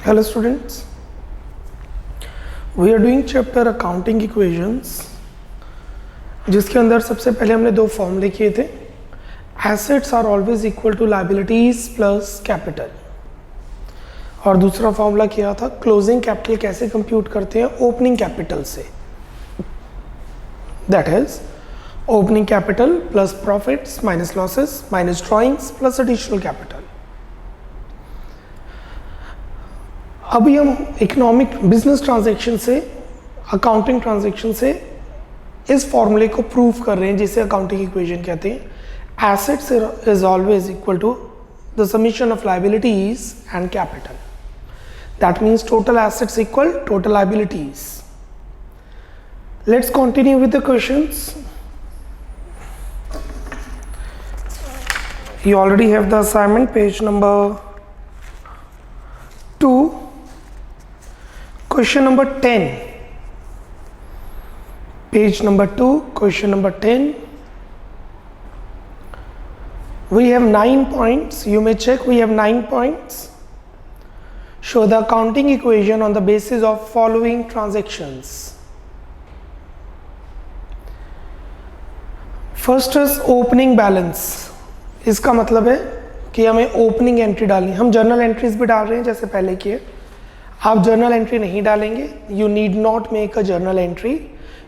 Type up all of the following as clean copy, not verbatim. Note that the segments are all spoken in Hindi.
Hello students, we are doing chapter accounting equations जिसके अंदर सबसे पहले हमने दो फॉर्मूले किए थे. Assets are always equal to liabilities plus capital, और दूसरा फॉर्मूला किया था क्लोजिंग कैपिटल कैसे कंप्यूट करते हैं ओपनिंग कैपिटल से. That is opening capital plus profits minus losses minus drawings plus additional capital. अभी हम इकोनॉमिक बिजनेस ट्रांजैक्शन से अकाउंटिंग ट्रांजैक्शन से इस फॉर्मूले को प्रूव कर रहे हैं जिसे अकाउंटिंग इक्वेशन कहते हैं. Assets is always equal to the summation of liabilities and capital. That means total assets equal total liabilities. Let's continue with the questions. You already have the assignment, page number 2. Question number 10. Page number 2, question number 10. We have 9 points. You may check, we have 9 points. Show the accounting equation on the basis of following transactions. First is opening balance. इसका मतलब है कि हमें ओपनिंग एंट्री डालनी. हम जर्नल एंट्रीज भी डाल रहे हैं जैसे पहले किए. आप जर्नल एंट्री नहीं डालेंगे. You need not make a journal entry,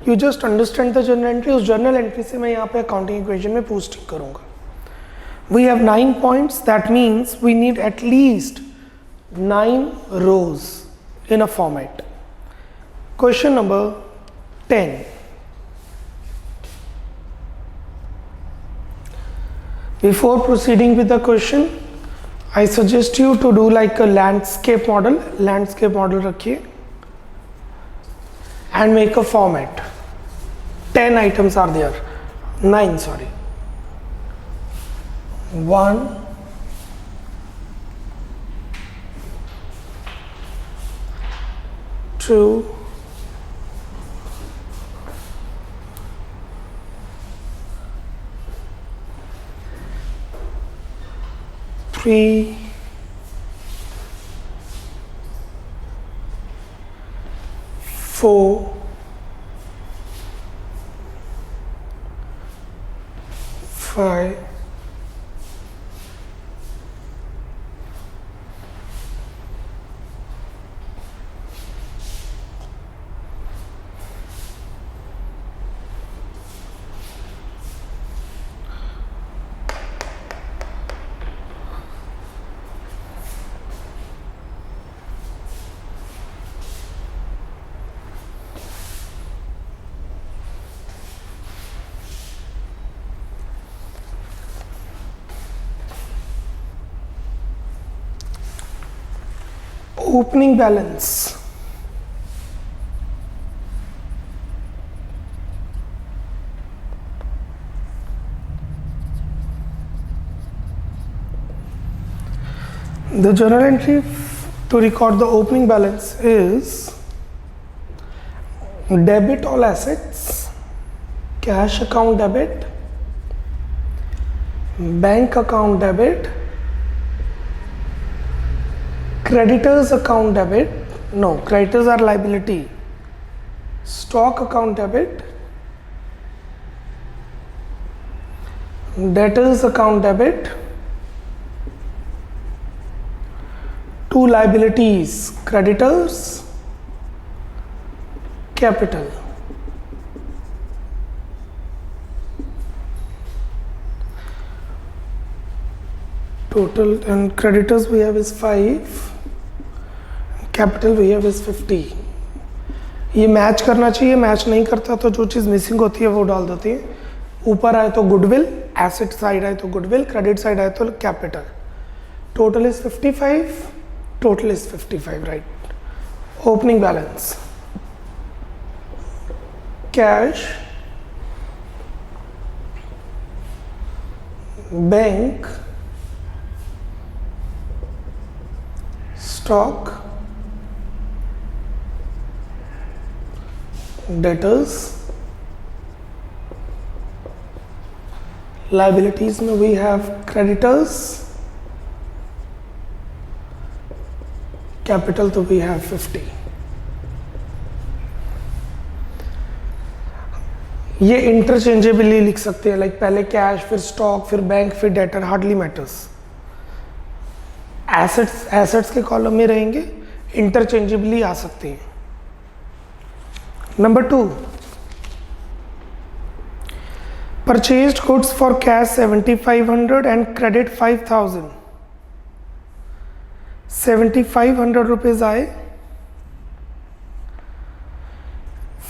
you just understand the journal entry. उस जर्नल एंट्री से मैं यहाँ पे अकाउंटिंग इक्वेशन में पोस्टिंग करूँगा. We have 9 points. That means we need at least 9 rows in a format. Question number 10. Before proceeding with the question, I suggest you to do like a landscape model. Landscape model रखिए and make a format. 10 items are there. 9, sorry. 1, 2, 3, 4, 5, opening balance. The journal entry to record the opening balance is debit all assets, cash account debit, bank account debit, creditors account debit, no, creditors are liability, stock account debit, debtors account debit, 2 liabilities, creditors, capital. Total and creditors we have is 5, capital V have is 50. ये मैच करना चाहिए. मैच नहीं करता तो जो चीज़ मिसिंग होती है वो डाल देती है. ऊपर आए तो गुडविल, एसेट साइड आए तो गुडविल, क्रेडिट साइड आए तो capital. Total is 55. Total is 55, right. Opening balance, cash, bank, stock, debtors, liabilities में we have creditors, capital तो we have 50. ये इंटरचेंजेबली लिख सकते हैं, लाइक पहले कैश, फिर स्टॉक, फिर बैंक, फिर डेटर, हार्डली मैटर्स. एसेट्स के कॉलम में रहेंगे, इंटरचेंजेबली आ सकते हैं. Number 2, purchased goods for cash 7500 and credit 5000. 7500 rupees आए,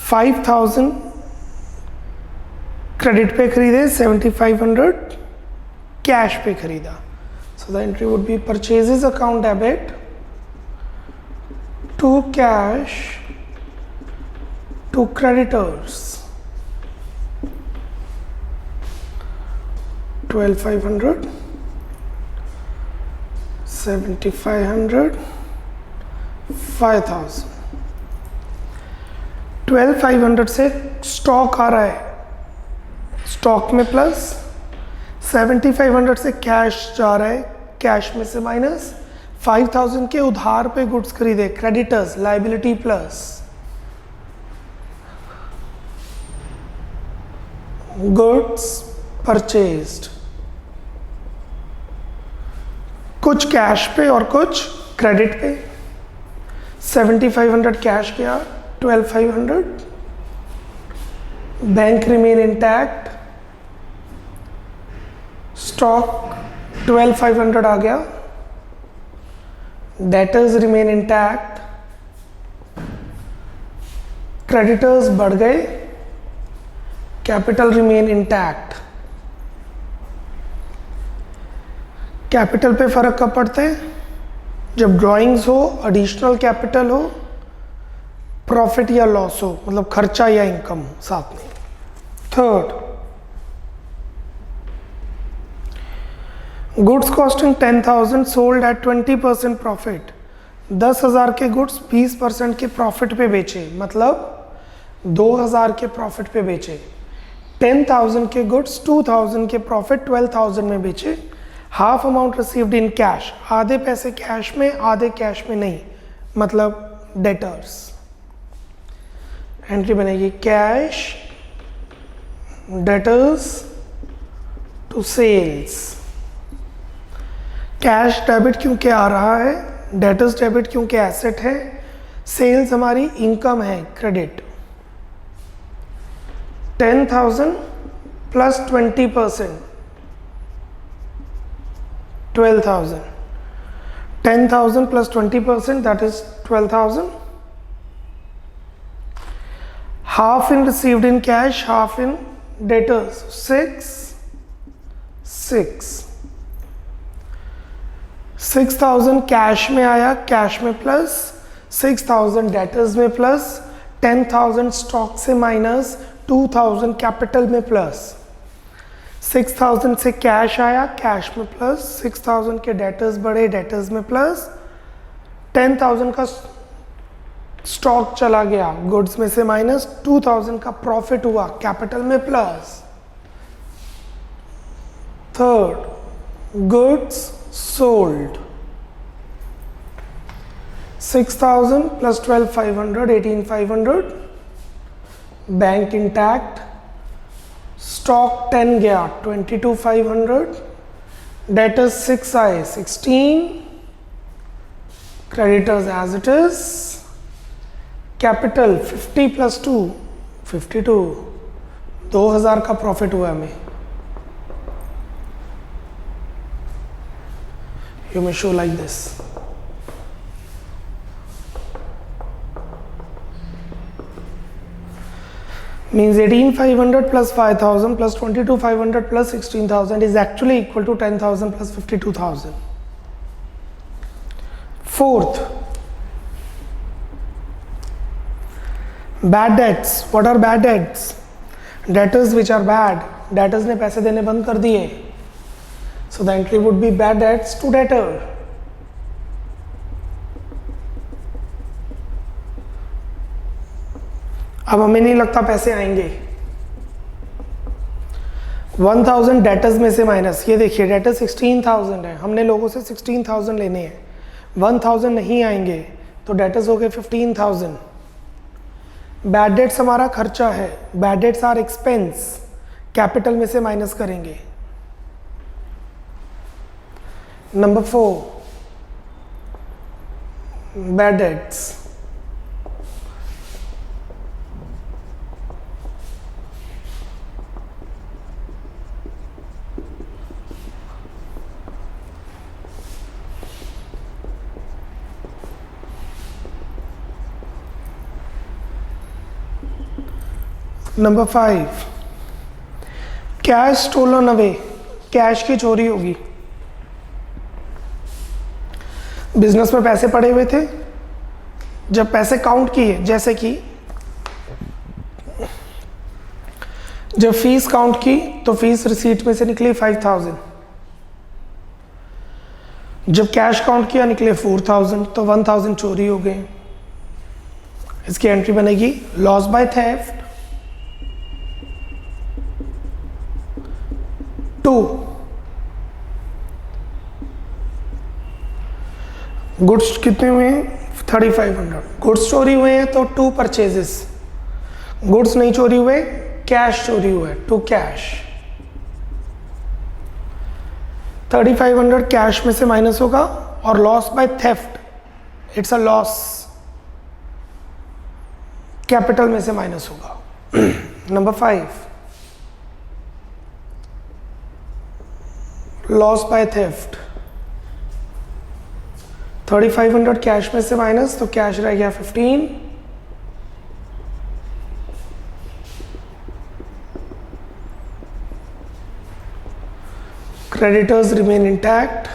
5000 क्रेडिट पे खरीदे, 7500 कैश पे खरीदा. So the entry would be purchases account debit to cash to creditors 12500, 7500, 5000. 12500 से स्टॉक आ रहा है, स्टॉक में प्लस, 7500 से कैश जा रहा है, कैश में से माइनस, 5000 के उधार पे गुड्स खरीदे, creditors, liability plus, goods purchased, कुछ कैश पे और कुछ क्रेडिट पे. 7500 कैश गया, 12500 बैंक रिमेन इंटैक्ट, स्टॉक 12500 आ गया, डेटर्स रिमेन इंटैक्ट, क्रेडिटर्स बढ़ गए, कैपिटल रिमेन इंटैक्ट. कैपिटल पे फर्क कब पड़ता है? जब ड्राइंग्स हो, एडिशनल कैपिटल हो, प्रॉफिट या लॉस हो, मतलब खर्चा या इनकम हो साथ में. Third, goods costing 10,000 sold at 20% profit. 10,000 के गुड्स 20% के प्रॉफिट पे बेचे, मतलब 2,000 के प्रॉफिट पे बेचे. 10,000 के गुड्स 2,000 के प्रॉफिट 12,000 में बेचे. Half amount received in cash, आधे पैसे कैश में, आधे कैश में नहीं, मतलब डेटर्स. एंट्री बनेगी cash debtors to sales. Cash debit क्योंकि आ रहा है, डेटर्स डेबिट क्योंकि एसेट है, सेल्स हमारी इनकम है, credit. 10,000 plus 20%, 12,000. 10,000 plus 20%, that is 12,000. Half in received in cash, half in debtors. 6,000 cash में आया, कैश में प्लस, 6,000 डेटर्स में प्लस, 10,000 स्टॉक से माइनस, 2,000 कैपिटल में प्लस. 6,000 से कैश आया, कैश में प्लस, 6,000 के डेटर्स बढ़े, डेटर्स में प्लस, 10,000 का स्टॉक चला गया, गुड्स में से माइनस, 2,000 का प्रॉफिट हुआ, कैपिटल में plus. Third, goods sold. 6,000 plus 12,500, 18,500. Bank intact. Stock 10 गया, 22,500. डेटर्स 6 आए, 16. Creditors as it is. Capital 50 plus 2, 52. 2,000 का प्रॉफिट हुआ हमें. You may show like this. Means 18,500 plus 5,000 plus 22,500 plus 16,000 is actually equal to 10,000 plus 52,000. Fourth, bad debts. What are bad debts? Debtors which are bad. Debtors ने पैसे देने बंद कर दिए. So the entry would be bad debts to debtor. अब हमें नहीं लगता पैसे आएंगे. 1,000 डेटर्स में से माइनस, ये देखिए डेटर 16,000 है, हमने लोगों से 16,000 लेने हैं. 1000 नहीं आएंगे तो डेटर्स हो गए 15,000। बैड डेट्स हमारा खर्चा है, bad debts are expense, capital में से माइनस करेंगे। Number 4 bad debts. Number 5 cash stolen away, cash की चोरी होगी। बिजनेस में पैसे पड़े हुए थे, जब पैसे काउंट किए, जैसे कि जब फीस काउंट की तो फीस रिसीट में से निकली 5000, जब कैश काउंट किया निकले 4000, तो 1000 चोरी हो गए। इसकी एंट्री बनेगी लॉस बाय थेफ्ट 2, गुड्स कितने हुए हैं 3500, गुड्स चोरी हुए हैं तो 2 परचेजेस, गुड्स नहीं चोरी हुए, कैश चोरी हुआ है 2 कैश। 3500 कैश में से माइनस होगा और loss by theft, it's a loss, capital में से माइनस होगा। Number 5 loss by theft, 3500 cash में से माइनस, तो कैश रह गया 15, क्रेडिटर्स रिमेन इंटैक्ट,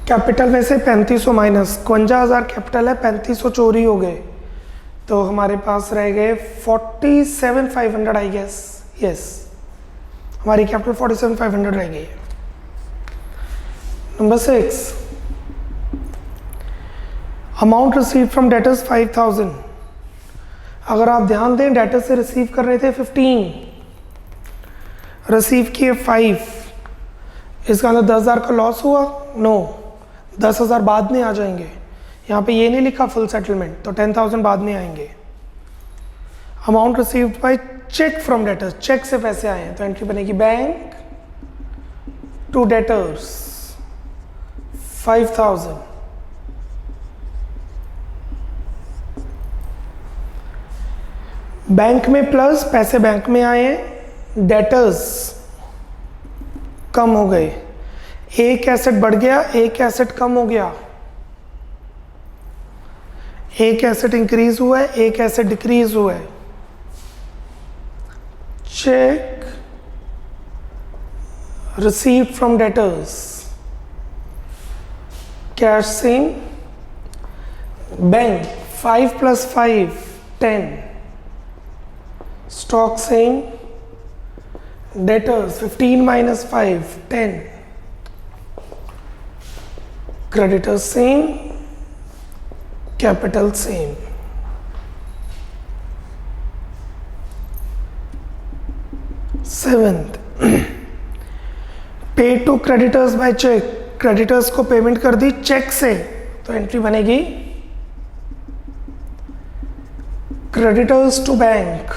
कैपिटल में से 3500 माइनस, 52,000 कैपिटल है, 3500 चोरी हो गए, तो हमारे पास रह गए 47,500 आई गेस, यस हमारी कैपिटल 47,500 रह गई है। Number 6 amount receive from debtors 5000, अगर आप ध्यान दें डेटर से रिसीव कर रहे थे 15, रिसीव किए 5, इसका अंदर 10,000 का लॉस हुआ, नो 10,000 बाद में आ जाएंगे, यहाँ पे ये नहीं लिखा फुल सेटलमेंट, तो 10,000 बाद में आएंगे। Amount received by cheque from debtors, cheque से पैसे आए हैं, तो एंट्री बनेगी बैंक टू डेटर्स 5000, बैंक में प्लस, पैसे बैंक में आए हैं, डेटर्स कम हो गए, एक एसेट बढ़ गया, एक एसेट कम हो गया, एक एसेट इंक्रीज हुआ है, एक एसेट डिक्रीज हुआ है। Cheque received from debtors, cash same, bank 5 plus 5 10, stock same, debtors 15 minus 5 10, creditors same, capital same। Seventh pay to creditors by cheque, creditors को पेमेंट कर दी चेक से, तो एंट्री बनेगी क्रेडिटर्स टू बैंक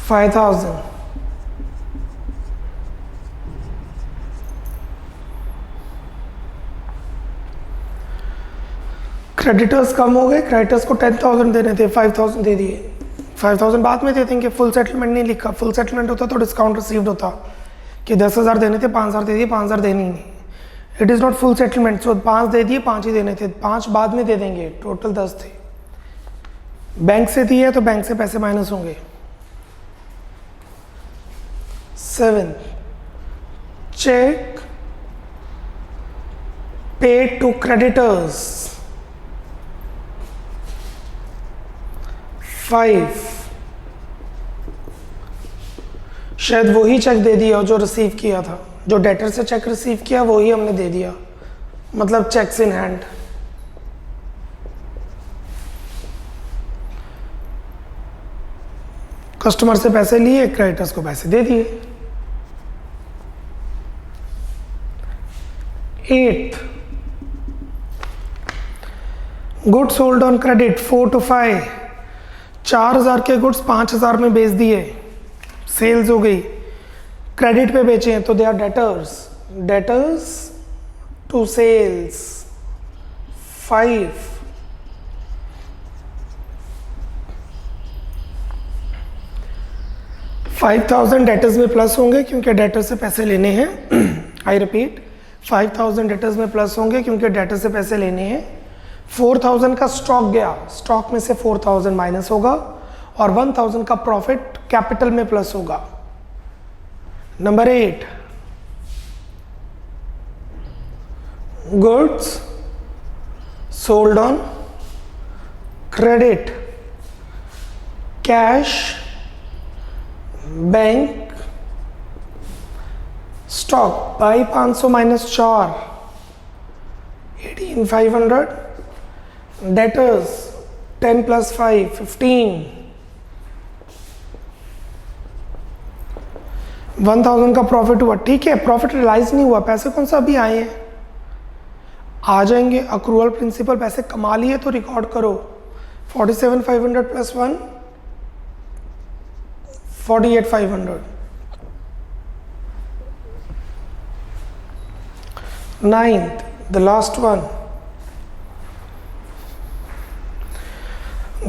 5000, क्रेडिटर्स कम हो गए, क्रेडिटर्स को 10,000 देने थे, 5,000 दे दिए, 5,000 बाद में दे देंगे, फुल सेटलमेंट नहीं लिखा, फुल सेटलमेंट होता तो डिस्काउंट रिसीव्ड होता कि 10,000 देने थे, 5,000 दे दिए, 5,000 देने ही नहीं, it is not full settlement, so 5 दे दिए, 5 ही देने थे, 5 बाद में दे देंगे, टोटल 10 थे। बैंक से दिए तो बैंक से पैसे माइनस होंगे। 7 चेक पेड टू क्रेडिटर्स 5, शायद वही चेक दे दिया जो रिसीव किया था, जो डेटर से चेक रिसीव किया वही हमने दे दिया, मतलब चेक्स इन हैंड। कस्टमर से पैसे लिए, क्रेडिटर्स को पैसे दे दिए। 8th, goods sold on credit 4 to 5, 4,000 के गुड्स 5,000 में बेच दिए, सेल्स हो गई, क्रेडिट पे बेचे हैं तो they are debtors, debtors to sales 5, 5,000 debtors में प्लस होंगे क्योंकि डेटर से पैसे लेने हैं। आई रिपीट, 5,000 डेटर्स में प्लस होंगे क्योंकि डेटर से पैसे लेने हैं। 4,000 का स्टॉक गया, स्टॉक में से 4,000 माइनस होगा और 1,000 का प्रॉफिट कैपिटल में प्लस होगा। Number 8, goods sold on credit, cash, bank, stock by 500 minus 4, 18,500, debtors 10 plus 5, 15, 1,000 का प्रॉफिट हुआ। ठीक है, प्रॉफिट रियलाइज नहीं हुआ, पैसे कौन सा अभी आए हैं, आ जाएंगे। अक्रूवल प्रिंसिपल, पैसे कमा लिए तो रिकॉर्ड करो। 47,500 plus 1, 48,500। 9th, the last one,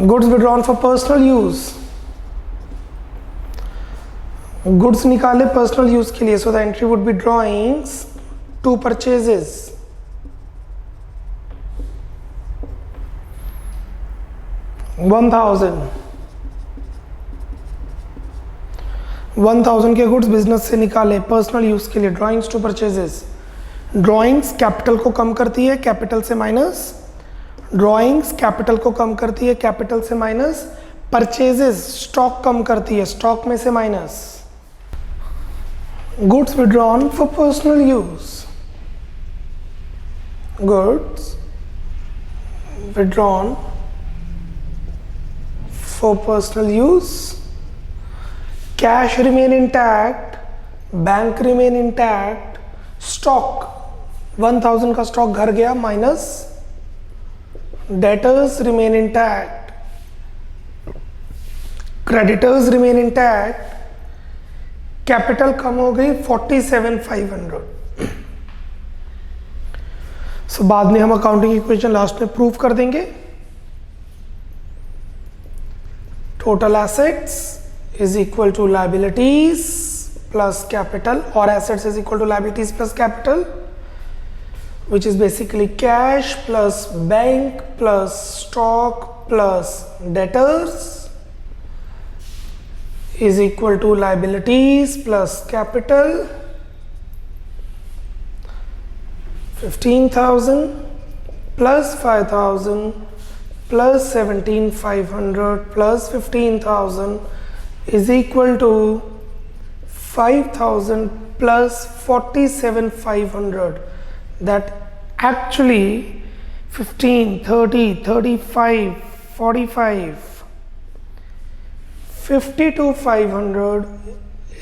goods withdrawn for personal use, goods निकाले पर्सनल यूज के लिए, so the entry would be drawings to purchases, $1,000 के गुड्स बिजनेस से निकाले पर्सनल यूज के लिए, drawings to purchases. Drawings capital को कम करती है, कैपिटल से माइनस, ड्रॉइंग्स कैपिटल को कम करती है, कैपिटल से माइनस, परचेजेस स्टॉक कम करती है, स्टॉक में से minus. Goods withdrawn for personal use, goods withdrawn for personal use, cash remain intact, bank remain intact, stock 1,000 का स्टॉक घर गया minus, debtors remain intact, creditors remain intact, capital कम हो गई 47,500। सो बाद में हम अकाउंटिंग इक्वेशन लास्ट में प्रूव कर देंगे। Total assets is equal to liabilities plus capital, और assets is equal to liabilities plus capital, which is basically cash plus bank plus stock plus debtors is equal to liabilities plus capital, 15,000 plus 5,000 plus 17,500 plus 15,000 is equal to 5,000 plus 47,500. That actually 15, 30, 35, 45, 52,500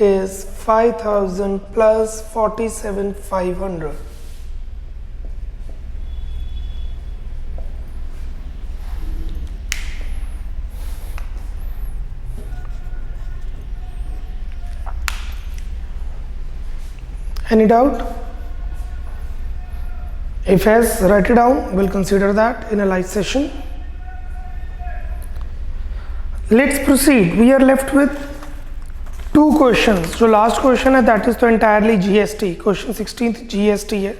is 5,000 plus 47,500. Any doubt? If yes, write it down. We'll consider that in a live session. Let's proceed. We are left with two questions. जो last question है that is तो entirely GST. Question 16th GST है.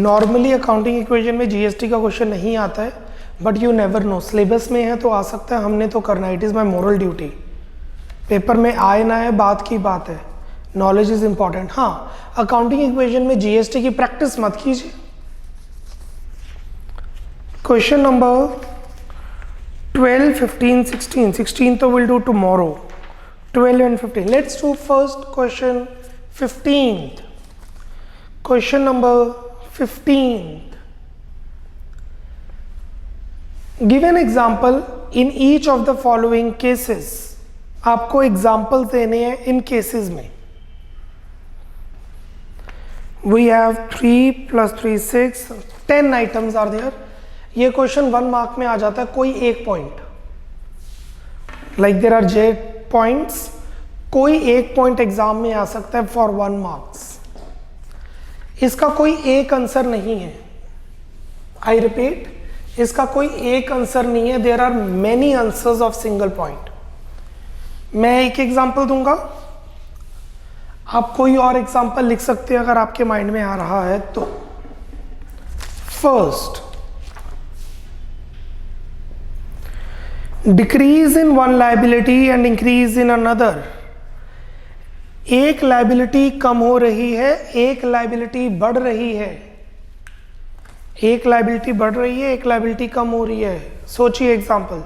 Normally accounting equation में GST का question नहीं आता है, but you never know. Syllabus में है तो आ सकता है, हमने तो करना है. It is my moral duty. Paper में आए ना आए बात की बात है. Knowledge is important. हाँ, accounting equation में GST की practice मत कीजिए. Question number 12, 15, 16. 16 तो we'll do tomorrow. 12 and 15. Let's do first question 15th. Question number 15th. Give an example in each of the following cases. आपको examples देने हैं इन cases में. We have 3 + 3 6, 10 items are there. ये क्वेश्चन 1 मार्क में आ जाता है, कोई एक point, like there are J points, कोई एक पॉइंट एग्जाम में आ सकता है फॉर 1 मार्क्स। इसका कोई एक आंसर नहीं है, आई रिपीट, इसका कोई एक आंसर नहीं है, there are many answers of single point. मैं एक एग्जांपल दूंगा, आप कोई और एग्जांपल लिख सकते हैं अगर आपके माइंड में आ रहा है तो। First, decrease in one liability and increase in another. एक लायबिलिटी कम हो रही है, एक लायबिलिटी बढ़ रही है, एक लायबिलिटी बढ़ रही है, एक लायबिलिटी कम हो रही है। सोचिए एग्जांपल,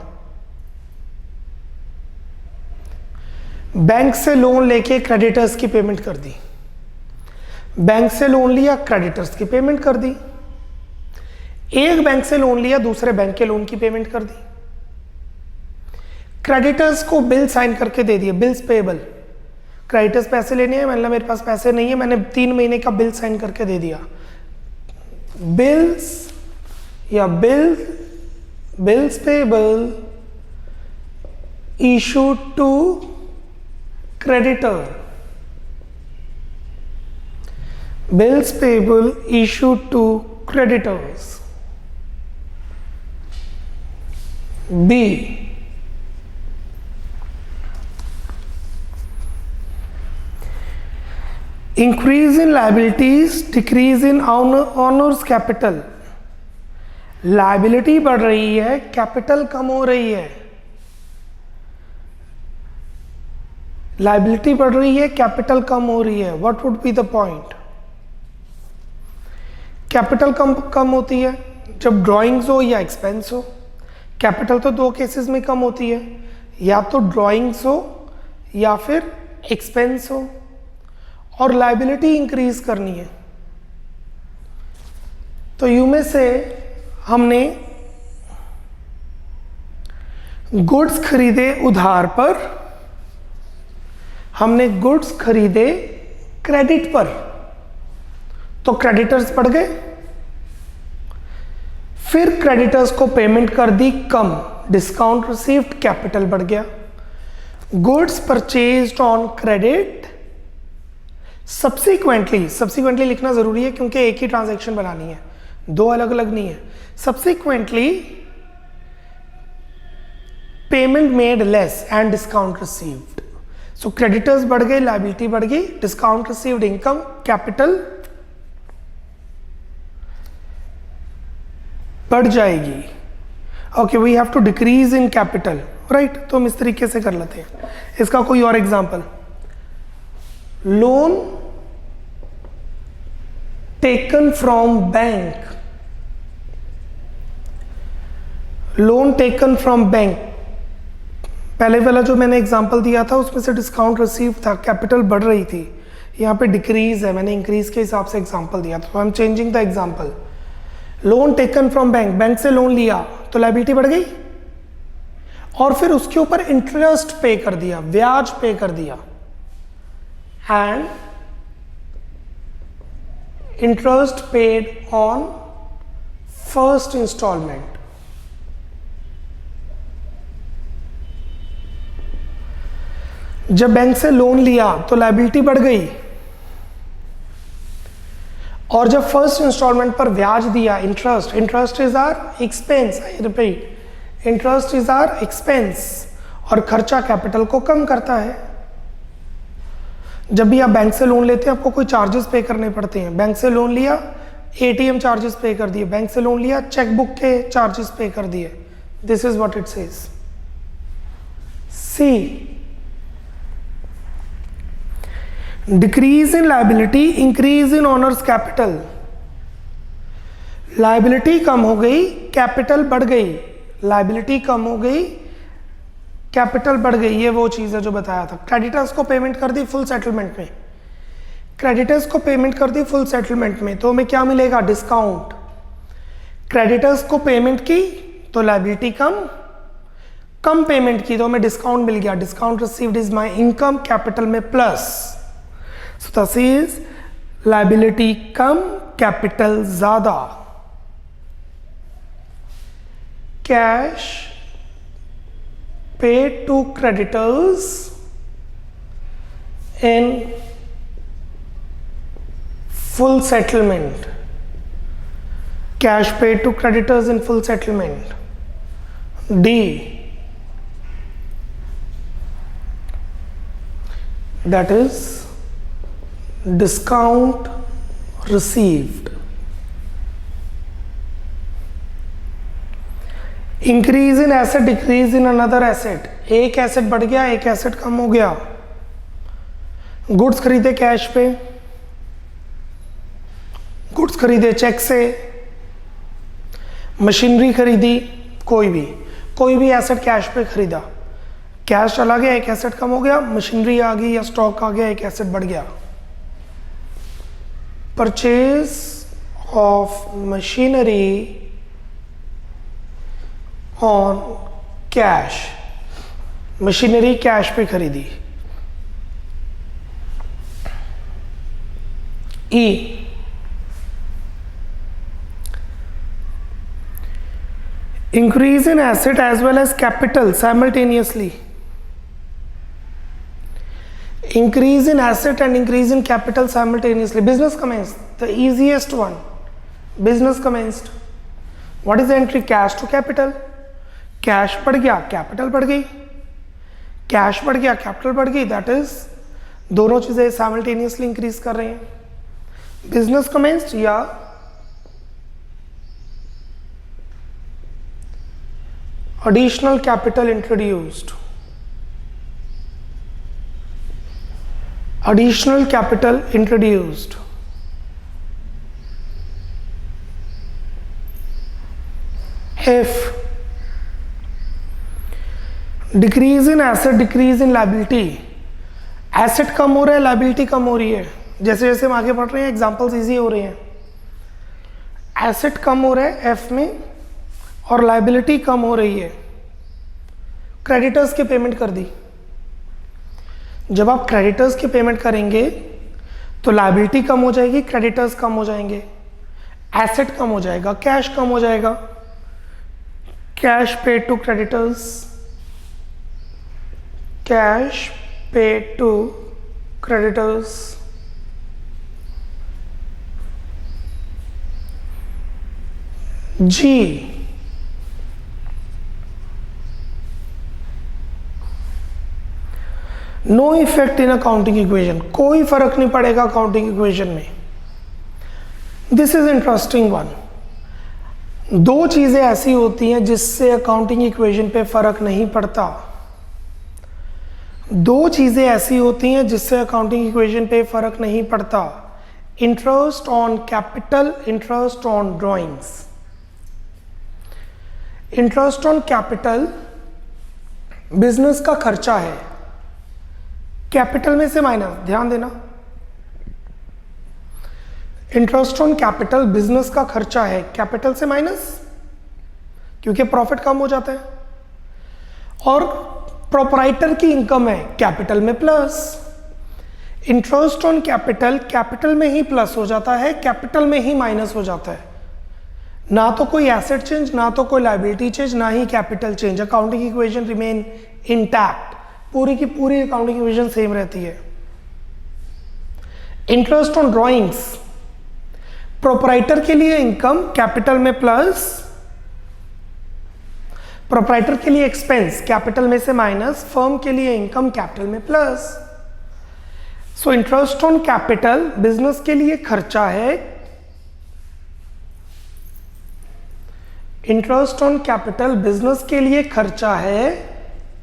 बैंक से लोन लेके क्रेडिटर्स की पेमेंट कर दी, बैंक से लोन लिया, क्रेडिटर्स की पेमेंट कर दी। एक बैंक से लोन लिया, दूसरे बैंक के लोन की पेमेंट कर दी। क्रेडिटर्स को बिल साइन करके दे दिए, बिल्स पेएबल। क्रेडिटर्स पैसे लेने हैं, मतलब मेरे पास पैसे नहीं है, मैंने 3 महीने का बिल साइन करके दे दिया। बिल्स या bills payable issued to creditor, bills payable issued to creditors. B, increase in liabilities, decrease in owners capital। liability बढ़ रही है, कैपिटल कम हो रही है। लायबिलिटी बढ़ रही है, कैपिटल कम हो रही है। What would be the point? Capital कम होती है जब ड्राइंग्स हो या एक्सपेंस हो। कैपिटल तो 2 केसेस में कम होती है, या तो ड्राइंग्स हो या फिर एक्सपेंस हो। और लायबिलिटी इंक्रीज करनी है, तो यू में से हमने गुड्स खरीदे उधार पर, हमने गुड्स खरीदे क्रेडिट पर, तो क्रेडिटर्स बढ़ गए। फिर क्रेडिटर्स को पेमेंट कर दी कम, डिस्काउंट रिसीव्ड, कैपिटल बढ़ गया। Goods purchased on credit, subsequently लिखना जरूरी है क्योंकि एक ही ट्रांजैक्शन बनानी है, 2 अलग अलग नहीं है। Subsequently payment made less and discount received. So creditors बढ़ गए, लायबिलिटी बढ़ गई, डिस्काउंट रिसीव्ड, इनकम, कैपिटल बढ़ जाएगी। Okay, we have to decrease in capital, right. तो हम इस तरीके से कर लेते हैं। इसका कोई और example, loan taken from bank, loan taken from bank, पहले वाला जो मैंने एग्जांपल दिया था उसमें से डिस्काउंट रिसीव था, कैपिटल बढ़ रही थी। यहाँ पे डिक्रीज है, मैंने इंक्रीज के हिसाब से एग्जांपल दिया था, तो I am changing the example. Loan taken from bank, bank से लोन लिया तो लायबिलिटी बढ़ गई, और फिर उसके ऊपर इंटरेस्ट पे कर दिया, ब्याज पे कर दिया, and interest paid on first instalment. जब बैंक से लोन लिया तो लायबिलिटी बढ़ गई, और जब फर्स्ट इंस्टॉलमेंट पर ब्याज दिया, interest is our expense, I repeat, interest is our expense, और खर्चा कैपिटल को कम करता है। जब भी आप बैंक से लोन लेते हैं आपको कोई चार्जेस पे करने पड़ते हैं। बैंक से लोन लिया, एटीएम चार्जेस पे कर दिए, बैंक से लोन लिया, चेकबुक के चार्जेस पे कर दिए। This is what it says. See, decrease in liability, increase in owners capital. Liability कम हो गई, कैपिटल बढ़ गई, लायबिलिटी कम हो गई, कैपिटल बढ़ गई। ये वो चीज है जो बताया था। क्रेडिटर्स को पेमेंट कर दी फुल सेटलमेंट में, क्रेडिटर्स को पेमेंट कर दी फुल सेटलमेंट में, तो हमें क्या मिलेगा? डिस्काउंट। क्रेडिटर्स को पेमेंट की तो लायबिलिटी कम पेमेंट की तो हमें डिस्काउंट मिल गया। Discount received is my income, capital में प्लस। So this is लायबिलिटी कम, कैपिटल ज्यादा। Cash paid to creditors in full settlement. Cash paid to creditors in full settlement. D, that is discount received. Increase in asset, decrease in another asset. एक एसेट बढ़ गया, एक एसेट कम हो गया। गुड्स खरीदे कैश पे, गुड्स खरीदे चेक से, मशीनरी खरीदी, कोई भी एसेट कैश पे खरीदा, कैश चला गया, एक एसेट कम हो गया, मशीनरी आ गई या स्टॉक आ गया, एक एसेट बढ़ गया। Purchase of machinery on cash, machinery cash पे खरीदी। ई, increase in asset as well as capital simultaneously. Increase in asset and increase in capital simultaneously. Business commenced, the easiest one. Business commenced. What is the entry? Cash to capital. Cash बढ़ गया, capital बढ़ गई, cash बढ़ गया, capital बढ़ गई, that is दोनों चीजें simultaneously increase कर रही हैं। Business commenced या additional capital introduced, additional capital introduced। F, decrease in asset, decrease in liability। Asset कम हो रहा है, लाइबिलिटी कम हो रही है। जैसे जैसे हम आगे बढ़ रहे हैं एग्जांपल्स इजी हो रहे हैं। एसेट कम हो रहा है एफ में और लाइबिलिटी कम हो रही है। क्रेडिटर्स की पेमेंट कर दी। जब आप क्रेडिटर्स की पेमेंट करेंगे तो लाइबिलिटी कम हो जाएगी, क्रेडिटर्स कम हो जाएंगे, एसेट कम हो जाएगा, कैश कम हो जाएगा। Cash paid to creditors, cash paid to creditors. जी, no effect in accounting equation, कोई फर्क नहीं पड़ेगा अकाउंटिंग इक्वेशन में। This is interesting one. दो चीजें ऐसी होती हैं जिससे अकाउंटिंग इक्वेशन पे फर्क नहीं पड़ता। दो चीजें ऐसी होती हैं जिससे अकाउंटिंग इक्वेशन पे फर्क नहीं पड़ता। Interest on capital, interest on drawings. Interest on capital business का खर्चा है, कैपिटल में से माइनस, ध्यान देना। इंटरेस्ट ऑन कैपिटल बिजनेस का खर्चा है, कैपिटल से माइनस, क्योंकि प्रॉफिट कम हो जाता है। और प्रोपराइटर की इनकम है, कैपिटल में plus. Interest on capital, capital में ही प्लस हो जाता है, कैपिटल में ही माइनस हो जाता है। ना तो कोई एसेट चेंज, ना तो कोई लायबिलिटी चेंज, ना ही capital change. Accounting equation remain intact, पूरी की पूरी अकाउंटिंग इक्वेशन सेम रहती है। इंटरेस्ट ऑन ड्रॉइंग्स, प्रोपराइटर के लिए इनकम कैपिटल में प्लस, प्रोपराइटर के लिए एक्सपेंस कैपिटल में से माइनस, फर्म के लिए इनकम कैपिटल में plus. So interest on capital business के लिए खर्चा है, इंटरेस्ट ऑन कैपिटल बिजनेस के लिए खर्चा है,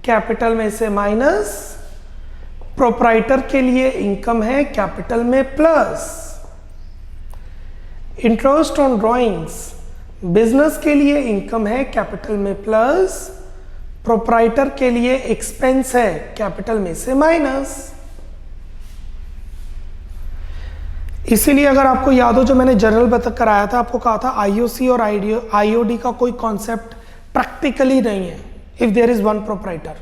कैपिटल में से माइनस, प्रोपराइटर के लिए इनकम है, कैपिटल में plus. Interest on drawings business के लिए इनकम है, कैपिटल में प्लस, प्रोपराइटर के लिए एक्सपेंस है, कैपिटल में से माइनस। इसीलिए अगर आपको याद हो, जो मैंने जनरल बता कराया था, आपको कहा था आईओसी और आईओडी का कोई कॉन्सेप्ट प्रैक्टिकली नहीं है if there is one proprietor.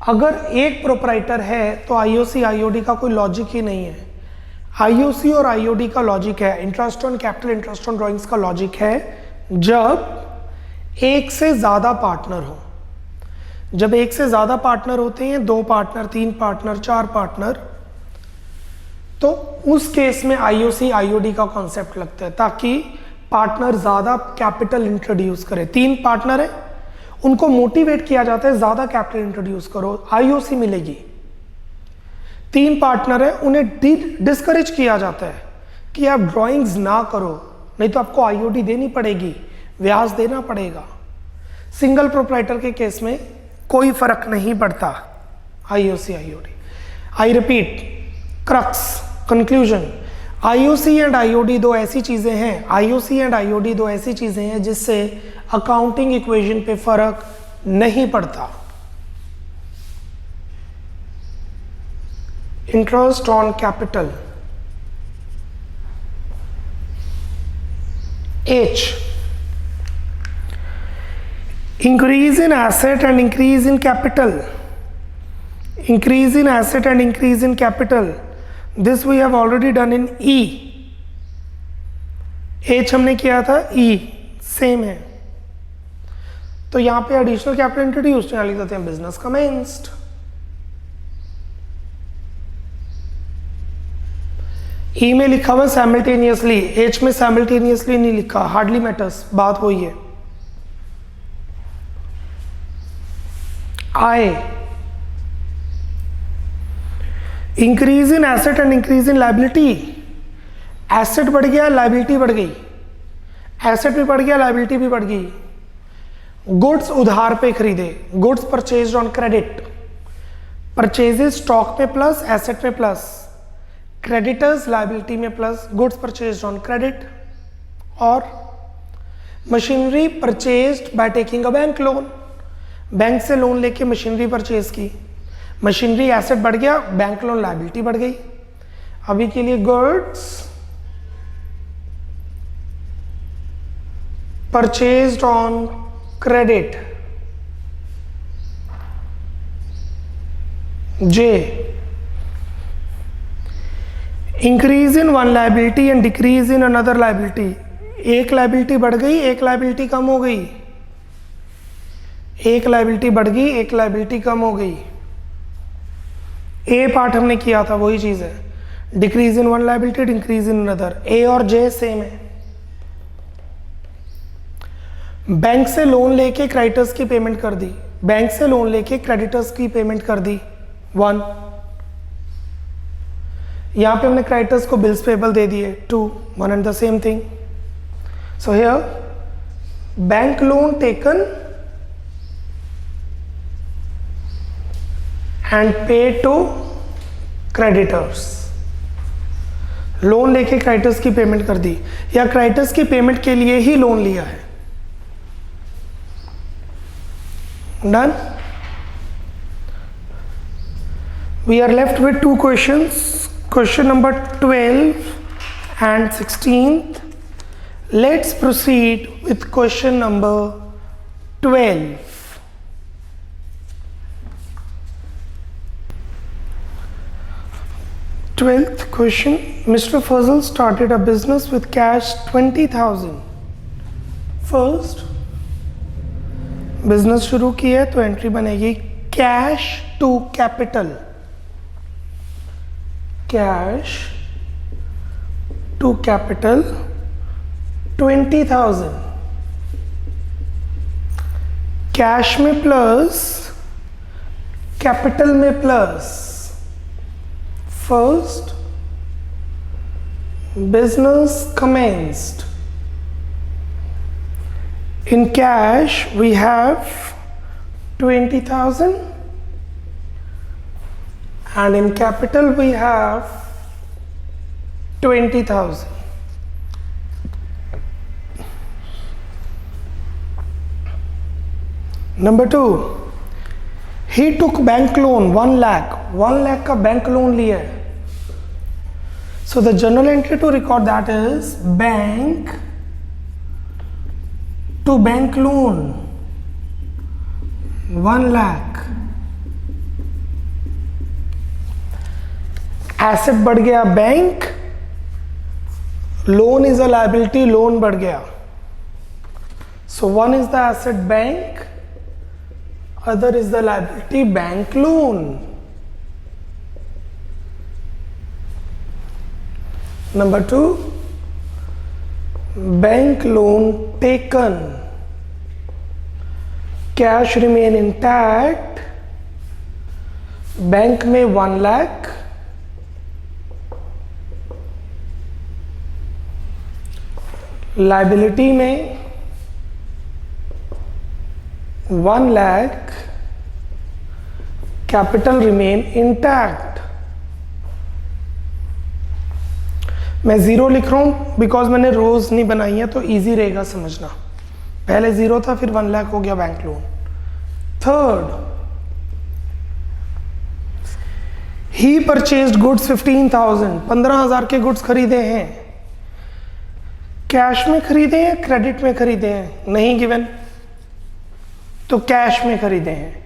अगर एक प्रोपराइटर है तो आईओसी आईओडी का कोई लॉजिक ही नहीं है। आईओसी और आईओडी का लॉजिक है, interest on capital, interest on drawings का लॉजिक है जब एक से ज्यादा पार्टनर हो। जब एक से ज्यादा पार्टनर होते हैं, 2 पार्टनर, 3 पार्टनर, 4 पार्टनर, तो उस केस में आईओसी आईओडी का कॉन्सेप्ट लगता है, ताकि पार्टनर ज्यादा कैपिटल इंट्रोड्यूस करे। 3 पार्टनर है, उनको मोटिवेट किया जाता है ज्यादा कैपिटल इंट्रोड्यूस करो, आईओसी मिलेगी। 3 पार्टनर है, उन्हें डिस्करेज किया जाता है कि आप ड्राइंग्स ना करो, नहीं तो आपको आईओडी देनी पड़ेगी, ब्याज देना पड़ेगा। सिंगल प्रोप्राइटर के केस में कोई फर्क नहीं पड़ता, IOC IOD. I repeat, crux, conclusion, IOC and IOD 2 ऐसी चीजें हैं, आईओसी एंड आईओडी 2 ऐसी चीजें हैं जिससे अकाउंटिंग इक्वेशन पे फर्क नहीं पड़ता। Interest on capital, H, increase in asset and increase in capital, increase in asset and increase in capital, this we have already done in E. H हमने किया था, E सेम है, तो यहां पे एडिशनल कैपिटल इंट्रोड्यूस, यहां लिख देते हैं बिजनेस कमेंस्ड। ई में लिखा हुआ साइमल्टेनियसली, एच में साइमल्टेनियसली नहीं लिखा, हार्डली मैटर्स, बात वही है। I, increase in asset and increase in liability, asset बढ़ गया, लायबिलिटी बढ़ गई, एसेट भी बढ़ गया, लायबिलिटी भी बढ़ गई। गुड्स उधार पे खरीदे, goods purchased on credit, purchases stock में प्लस, एसेट में प्लस, क्रेडिटर्स लायबिलिटी में प्लस, गुड्स परचेज्ड ऑन क्रेडिट। और machinery purchased by taking a bank loan, bank से लोन लेके मशीनरी परचेज की, मशीनरी एसेट बढ़ गया, बैंक लोन लायबिलिटी बढ़ गई। अभी के लिए goods purchased on credit, J, increase in one liability and decrease in another liability, एक लायबिलिटी बढ़ गई, एक लायबिलिटी कम हो गई, एक लायबिलिटी बढ़ गई, एक लायबिलिटी कम हो गई। ए पार्ट हमने किया था, वही चीज है, decrease in one liability, decrease in another. A और जे सेम है। बैंक से लोन लेके क्रेडिटर्स की पेमेंट कर दी, बैंक से लोन लेके क्रेडिटर्स की पेमेंट कर दी, 1। यहां पे हमने क्रेडिटर्स को बिल्स पेबल दे दिए, 2, 1 and the same thing. So here bank loan taken and पे टू क्रेडिटर्स, लोन लेके क्रेडिटर्स की पेमेंट कर दी, या क्रेडिटर्स की पेमेंट के लिए ही लोन लिया है। Done. We are left with 2 questions, question number 12 and 16th. Let's proceed with question number 12. Twelfth question, Mr. Fazal started a business with cash 20,000. First, business शुरू की है तो एंट्री बनेगी cash to capital, cash to capital 20,000, cash में प्लस, कैपिटल में plus. First, business commenced. In cash we have 20,000 and in capital we have 20,000. Number 2, he took bank loan 1 lakh, 1 lakh का बैंक लोन लिया है. So the journal entry to record that is bank to bank loan 1 lakh. Asset बढ़ गया bank, loan is a liability, loan बढ़ गया. So one is the asset bank, other is the liability bank loan. Number 2, bank loan taken, cash remain intact. Bank में 1 लाख, लायबिलिटी में 1 लाख, कैपिटल रिमेन इंटैक्ट. मैं 0 लिख रहा हूं बिकॉज मैंने रोज नहीं बनाई है तो इजी रहेगा समझना. पहले 0 था, फिर 1 लाख हो गया बैंक लोन. थर्ड, ही परचेज्ड गुड्स 15,000, 15,000 के गुड्स खरीदे हैं. कैश में खरीदे हैं, क्रेडिट में खरीदे हैं, नहीं गिवन, तो कैश में खरीदे हैं.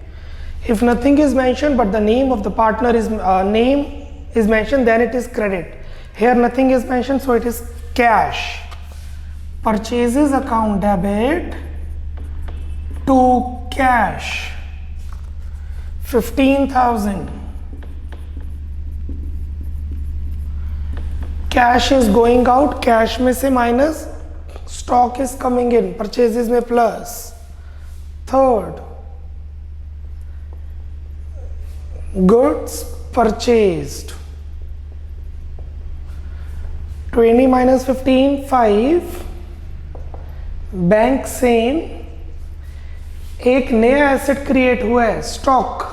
If nothing is mention but the name of the partner is name is mention, then it is credit. Here nothing is mentioned, so it is cash. Purchases account debit to cash 15,000. Cash is going out, cash में से minus, stock is coming in, purchases में plus. Third, goods purchased. 20 minus 15, 5. Bank से एक नया एसेट क्रिएट हुआ है, स्टॉक.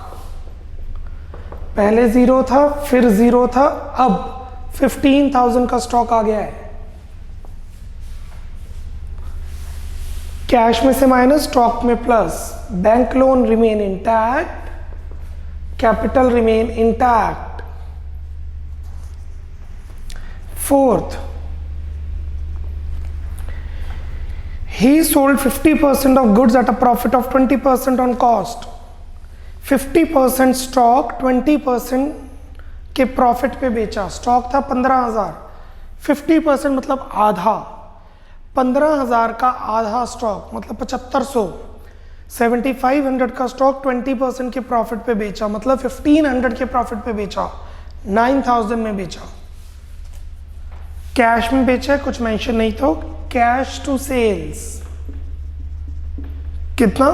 पहले 0 था, फिर 0 था, अब 15,000 का स्टॉक आ गया है. कैश में से माइनस, स्टॉक में plus. Bank loan remain intact, capital remain intact. Fourth, he sold 50% of goods at a profit of 20% on cost. 50% stock 20% के प्रॉफिट पे बेचा. स्टॉक था 15,000, 50% मतलब आधा. 15,000 का आधा स्टॉक मतलब 7500. 7,500 का स्टॉक 20% के प्रॉफिट पे बेचा, मतलब 1,500 के प्रॉफिट पे बेचा, 9,000 में बेचा. कैश में बेचा, कुछ मेंशन नहीं तो कैश टू सेल्स कितना,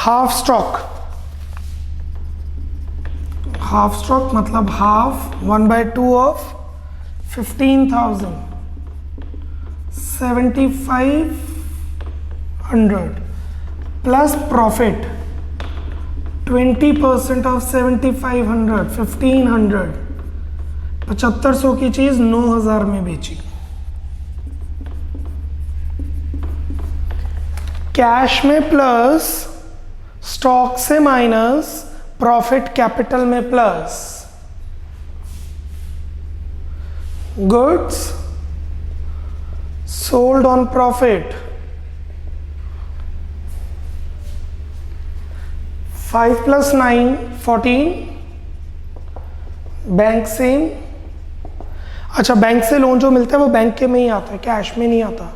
हाफ स्टॉक. हाफ स्टॉक मतलब half, 1/2 of 15,000, 7,500 plus profit 20% of 7,500, 1,500. 7,500 की चीज 9,000 में बेची. कैश में प्लस, स्टॉक से माइनस, प्रॉफिट कैपिटल में प्लस. Goods sold on profit 5 + 9 14. Bank same. अच्छा, बैंक से लोन जो मिलता है वो बैंक के में ही आता है, कैश में नहीं आता.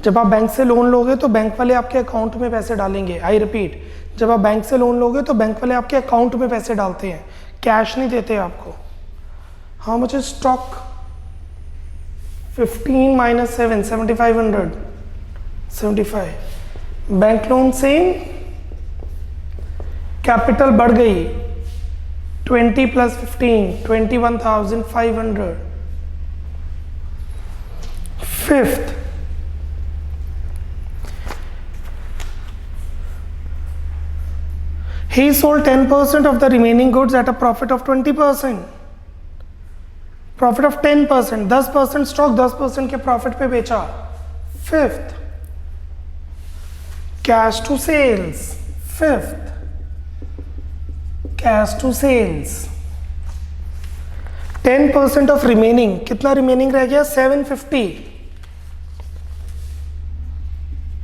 जब आप बैंक से लोन लोगे तो बैंक वाले आपके अकाउंट में पैसे डालेंगे. आई रिपीट, जब आप बैंक से लोन लोगे तो बैंक वाले आपके अकाउंट में पैसे डालते हैं, कैश नहीं देते आपको. How much is stock? 15 - 7, 7,500, 75. Bank loan same, capital बढ़ गई 20 + 15, 21,500. Fifth, he sold 10% of the remaining goods at a profit of 20%. Profit of 10%, 10% stock 10% के प्रॉफिट पे बेचा. Fifth, cash to sales. Fifth, cash to sales. 10% of remaining, कितना रिमेनिंग रह गया? 750.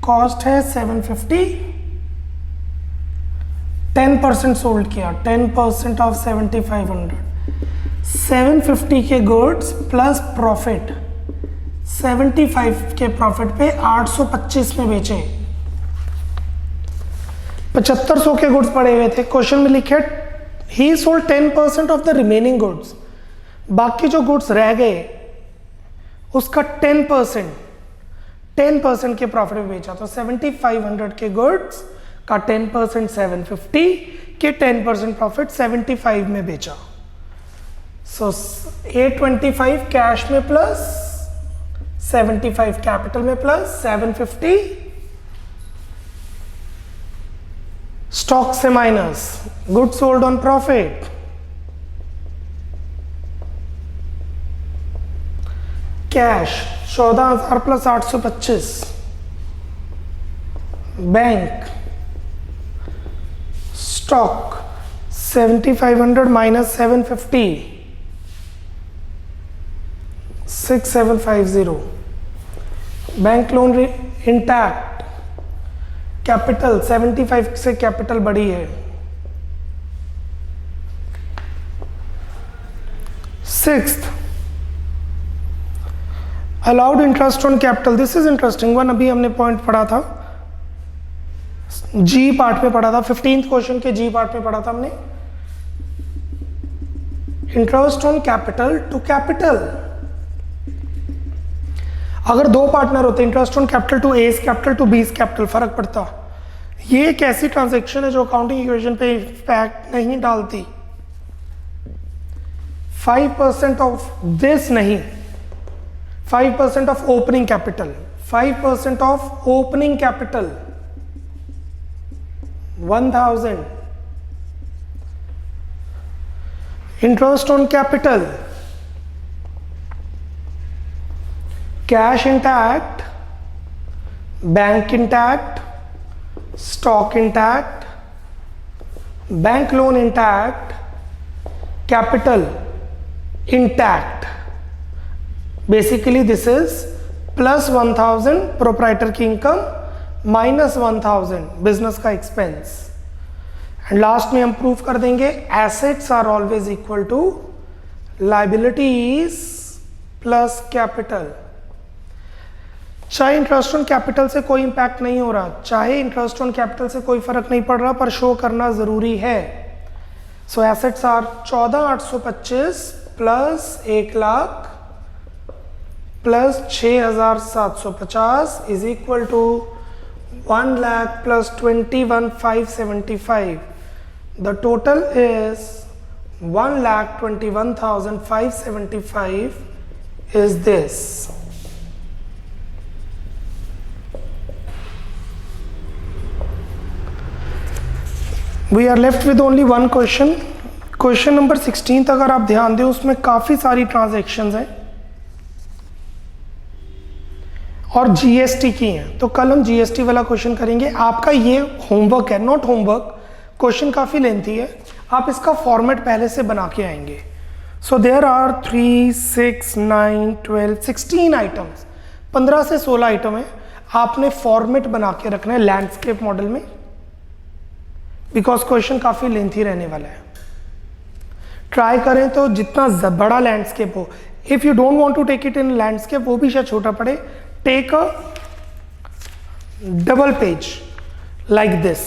कॉस्ट है 750, 10% सोल्ड किया, 10% ऑफ 7,500. 750 के गुड्स प्लस प्रॉफिट 75 के प्रॉफिट पे 825 में बेचे। 7500 के गुड्स पड़े हुए थे। क्वेश्चन में लिखे ही sold 10% of the remaining goods, बाकी जो गुड्स रह गए उसका 10% के प्रॉफिट में बेचा। तो 7500 के गुड्स का 10% 750 के 10% प्रॉफिट 75 में बेचा। सो 825 कैश में प्लस 75 कैपिटल में प्लस 750 स्टॉक से minus good sold on profit. Cash 14,000 plus 825। Bank stock 7500 minus 750 6750। Bank loan intact. Capital 75 से कैपिटल बड़ी है। Sixth allowed interest on capital. This is interesting one. अभी हमने पॉइंट पढ़ा था, जी पार्ट में पढ़ा था, 15th क्वेश्चन के जी पार्ट में पढ़ा था हमने। Interest on capital to capital. अगर दो पार्टनर होते, interest on capital to A's capital to B's capital, फर्क पड़ता। ये एक ऐसी ट्रांजैक्शन है जो अकाउंटिंग इक्वेशन पे इम्पैक्ट नहीं डालती। 5% ऑफ दिस नहीं, 5% of opening capital, 5% of opening capital 1000। Interest on capital, cash intact, bank intact, stock intact, bank loan intact, capital intact. Basically this is plus 1000 proprietor की इनकम माइनस 1000 बिजनेस का एक्सपेंस। एंड लास्ट में हम प्रूव कर देंगे assets are always equal to liabilities plus capital. चाहे इंटरेस्ट ऑन कैपिटल से कोई इंपैक्ट नहीं हो रहा, चाहे इंटरेस्ट ऑन कैपिटल से कोई फर्क नहीं पड़ रहा, पर शो करना जरूरी है। So assets are 14,825 plus 1,00,000 plus 6,750 is equal to 1,00,000 plus 21,575। The total is 1,21,575 is this. We are left with only one question. Question number 16 अगर आप ध्यान दें उसमें काफ़ी सारी ट्रांजैक्शंस हैं और जीएसटी की हैं। तो कल हम जीएसटी वाला क्वेश्चन करेंगे। आपका ये होमवर्क है, नॉट होमवर्क, क्वेश्चन काफ़ी लेंथी है, आप इसका फॉर्मेट पहले से बना के आएंगे। सो देयर आर 3, 6, 9, 12, 16 आइटम्स, 15 से 16 आइटम है। आपने फॉर्मेट बना के रखना है लैंडस्केप मॉडल में, बिकॉज क्वेश्चन काफ़ी लेंथी रहने वाला है। ट्राई करें तो जितना बड़ा लैंडस्केप हो। If you don't want to take it in landscape, वो भी शायद छोटा पड़े, take a double page like this,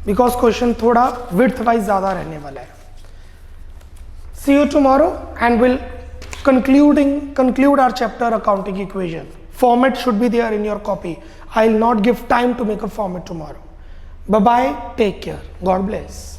because question थोड़ा विड्थ वाइज ज्यादा रहने वाला है। See you tomorrow and will conclude our chapter accounting equation. Format should be there in your copy. I will not give time to make a format tomorrow. Bye bye, take care, God bless.